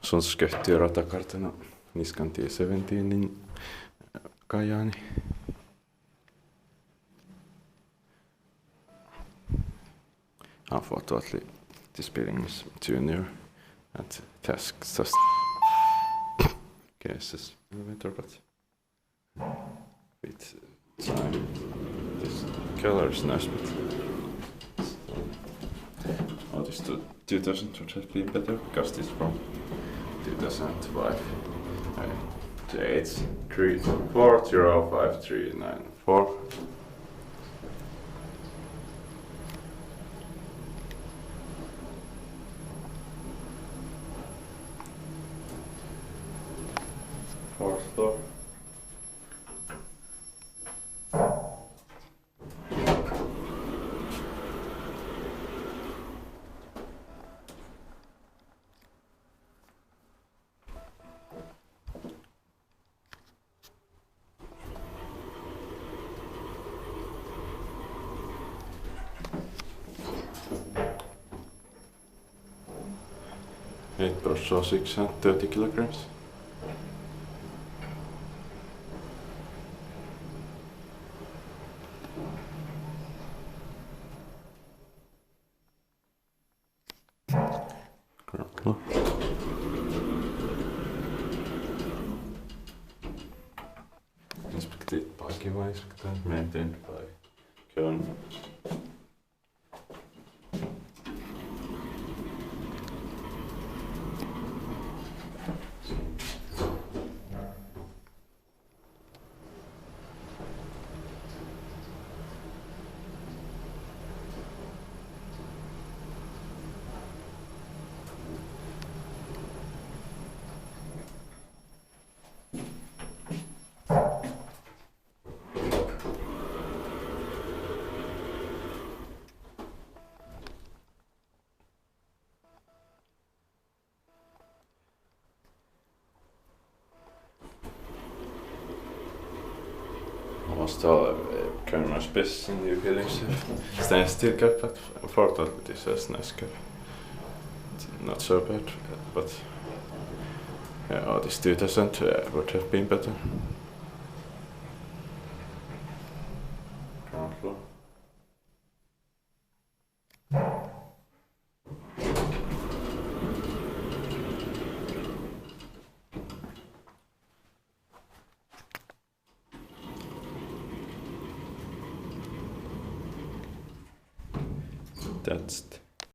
Sun skötti ratakartana Niskantie 17 in Kajaani. Unfortunately, this building is too near at tasks cases elevator, but with time this color is nice, but oh, this 2000 would have been better because this from 2005. It's 3405394. Fourth floor. Eight per 630 kilograms. Inspected by maintained by Kone. Almost all Kone's best in new buildings stands still good, but unfortunately this has nice cup. Not so bad, but yeah, this 2000 would have been better. Ground floor. That's